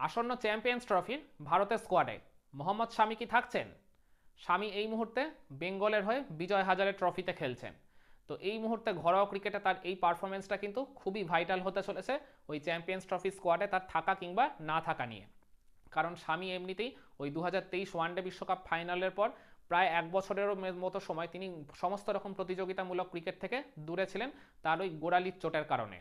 আসন্ন চ্যাম্পিয়ন্স ট্রফির ভারতের স্কোয়াডে মোহাম্মদ শামি কি থাকছেন? শামি এই মুহূর্তে বেঙ্গলের হয়ে বিজয় হাজারে ট্রফিতে খেলছেন। তো এই মুহূর্তে ঘরোয়া ক্রিকেটে তার এই পারফরমেন্সটা কিন্তু খুবই ভাইটাল হতে চলেছে ওই চ্যাম্পিয়ন্স ট্রফি স্কোয়াডে তার থাকা কিংবা না থাকা নিয়ে। কারণ শামি এমনিতেই ওই 2023 ওয়ানডে বিশ্বকাপ ফাইনালের পর প্রায় এক বছরেরও মতো সময় তিনি সমস্ত রকম প্রতিযোগিতামূলক ক্রিকেট থেকে দূরে ছিলেন তার ওই গোড়ালির চোটের কারণে।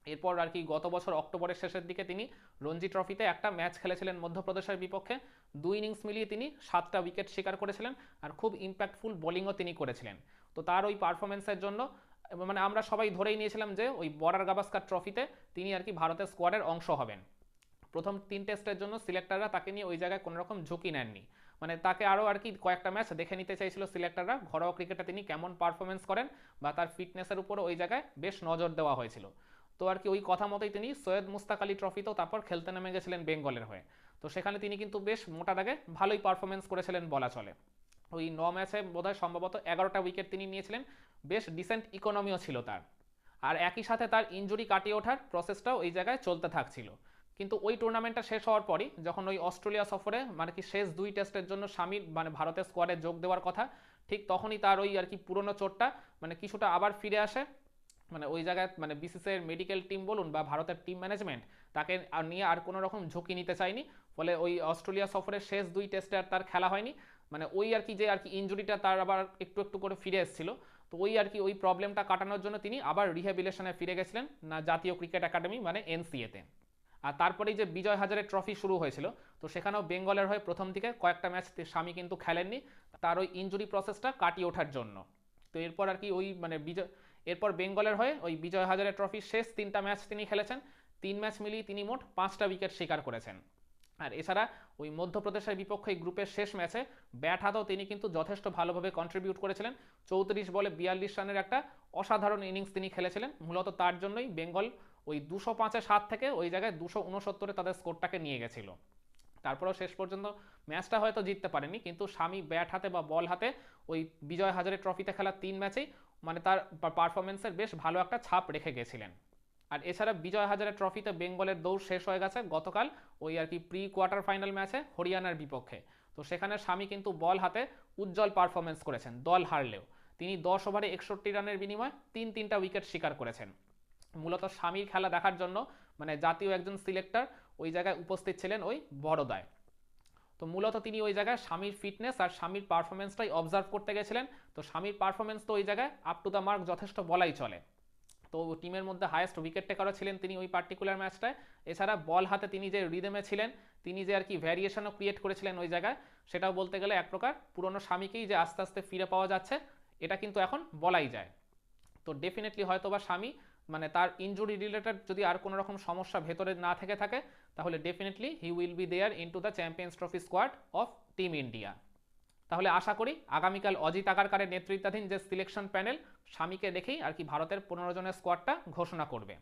এরপর আর কি গত বছর অক্টোবরের শেষের দিকে তিনি রঞ্জি ট্রফিতে একটা ম্যাচ খেলেছিলেন মধ্যপ্রদেশের বিপক্ষে। দুই ইনিংস মিলিয়ে তিনি 7টা উইকেট শিকার করেছিলেন আর খুব ইম্প্যাক্টফুল বোলিংও তিনি করেছিলেন। তো তার ওই পারফরমেন্সের জন্য মানে আমরা সবাই ধরেই নিয়েছিলাম যে ওই বর্ডার গাভাস্কার ট্রফিতে তিনি আর কি ভারতের স্কোয়াডের অংশ হবেন। প্রথম 3 টেস্টের জন্য সিলেক্টররা তাকে নিয়ে ওই জায়গায় কোনো রকম ঝুঁকি নেননি। মানে তাকে আরও আর কি কয়েকটা ম্যাচ দেখে নিতে চাইছিল সিলেক্টররা, ঘরোয়া ক্রিকেটে তিনি কেমন পারফরমেন্স করেন বা তার ফিটনেসের উপরও ওই জায়গায় বেশ নজর দেওয়া হয়েছিল। তো আর কি ওই কথা মতোই তিনি সৈয়দ মুস্তাক আলী ট্রফিতেও তারপর খেলতে নেমে গেছিলেন বেঙ্গলের হয়ে। তো সেখানে তিনি কিন্তু বেশ মোটা দাগে ভালোই পারফরমেন্স করেছিলেন বলা চলে। ওই 9 ম্যাচে বোধহয় সম্ভবত 11টা উইকেট তিনি নিয়েছিলেন, বেশ ডিসেন্ট ইকোনমিও ছিল তার। আর একই সাথে তার ইনজুরি কাটিয়ে ওঠার প্রসেসটাও এই জায়গায় চলতে থাকছিল। কিন্তু ওই টুর্নামেন্টটা শেষ হওয়ার পরই যখন ওই অস্ট্রেলিয়া সফরে মানে কি শেষ 2 টেস্টের জন্য শামির মানে ভারতের স্কোয়াডে যোগ দেওয়ার কথা, ঠিক তখনই তার ওই আর কি পুরনো চোটটা মানে কিছুটা আবার ফিরে আসে। মানে ওই জায়গায় মানে বিসিসিআই মেডিকেল টিম বলুন বা ভারতের টিম ম্যানেজমেন্ট তাকে আর নিয়ে আর কোনো রকম ঝুঁকি নিতে চায়নি। ফলে ওই অস্ট্রেলিয়া সফরের শেষ 2 টেস্টে আর তার খেলা হয়নি। মানে ওই আর কি যে আর কি ইনজুরিটা তার আবার একটু একটু করে ফিরে এসেছিল। তো ওই আর কি ওই প্রবলেমটা কাটানোর জন্য তিনি আবার রিহ্যাবিলেশনে ফিরে গেছিলেন না জাতীয় ক্রিকেট একাডেমি মানে এনসিএতে। আর তারপরেই যে বিজয় হাজারে ট্রফি শুরু হয়েছিল, তো সেখানেও বেঙ্গলের হয়ে প্রথম দিকে কয়েকটা ম্যাচ স্বামী কিন্তু খেলেননি তার ওই ইনজুরি প্রসেসটা কাটিয়ে ওঠার জন্য। তো এরপর আর কি ওই মানে এরপর বেঙ্গলের হয়ে ওই বিজয় হাজারে ট্রফির শেষ 3টা ম্যাচ তিনি খেলেছেন। 3 ম্যাচ মিলিয়ে তিনি মোট 5টা উইকেট শিকার করেছেন। আর এছাড়া ওই মধ্যপ্রদেশের বিপক্ষে গ্রুপের শেষ ম্যাচে ব্যাট হাতেও তিনি কিন্তু যথেষ্ট ভালোভাবে কন্ট্রিবিউট করেছিলেন। 34 বলে 42 রানের একটা অসাধারণ ইনিংস তিনি খেলেছিলেন। মূলত তার জন্যই বেঙ্গল ওই 205-7 থেকে ওই জায়গায় 269-এ তাদের স্কোরটাকে নিয়ে গেছিল। তারপরেও শেষ পর্যন্ত ম্যাচটা হয়তো জিততে পারেনি, কিন্তু স্বামী ব্যাট হাতে বা বল হাতে ওই বিজয় হাজারে ট্রফিতে খেলা 3 ম্যাচেই মানে তার পারফরমেন্সের বেশ ভালো একটা ছাপ রেখে গেছিলেন। আর এছাড়া বিজয় হাজারে ট্রফিতে বেঙ্গলের দৌড় শেষ হয়ে গেছে গতকাল ওই আর কি প্রি কোয়ার্টার ফাইনাল ম্যাচে হরিয়ানার বিপক্ষে। তো সেখানে স্বামী কিন্তু বল হাতে উজ্জ্বল পারফরমেন্স করেছেন দল হারলেও। তিনি 10 ওভারে 61 রানের বিনিময়ে 3টা উইকেট শিকার করেছেন। মূলত স্বামীর খেলা দেখার জন্য মানে জাতীয় একজন সিলেক্টর ওই জায়গায় উপস্থিত ছিলেন ওই বড়দায়। তো মূলত তিনি ওই জায়গায় স্বামীর ফিটনেস আর স্বামীর পারফরমেন্সটাই অবজার্ভ করতে গেছিলেন। তো স্বামীর পারফরমেন্স তো ওই জায়গায় আপ টু দ্য মার্ক যথেষ্ট বলাই চলে। তো টিমের মধ্যে হায়েস্ট উইকেট টেকারও ছিলেন তিনি ওই পার্টিকুলার ম্যাচটায়। এছাড়া বল হাতে তিনি যে রিদমে ছিলেন, তিনি যে আর কি ভ্যারিয়েশনও ক্রিয়েট করেছিলেন ওই জায়গায়, সেটাও বলতে গেলে এক প্রকার পুরনো স্বামীকেই যে আস্তে আস্তে ফিরে পাওয়া যাচ্ছে এটা কিন্তু এখন বলাই যায়। তো ডেফিনেটলি হয়তো বা স্বামী মানে তার ইনজুরি রিলেটেড যদি আর কোনো রকম সমস্যা ভেতরে না থেকে থাকে, তাহলে definitely he will be there in to the Champions Trophy squad of team India. তাহলে আশা করি আগামীকাল অজিত আগারকারের নেতৃত্বাধীন যে সিলেকশন প্যানেল স্বামীকে দেখেই আর কি ভারতের 15 জনের স্কোয়াডটা ঘোষণা করবে।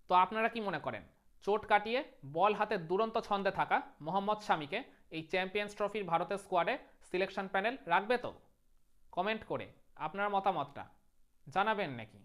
তো আপনারা কি মনে করেন, চোট কাটিয়ে বল হাতে দুরন্ত ছন্দে থাকা মোহাম্মদ শামিকে এই চ্যাম্পিয়ন্স ট্রফির ভারতের স্কোয়াডে সিলেকশন প্যানেল রাখবে তো? কমেন্ট করে আপনার মতামতটা জানাবেন নাকি?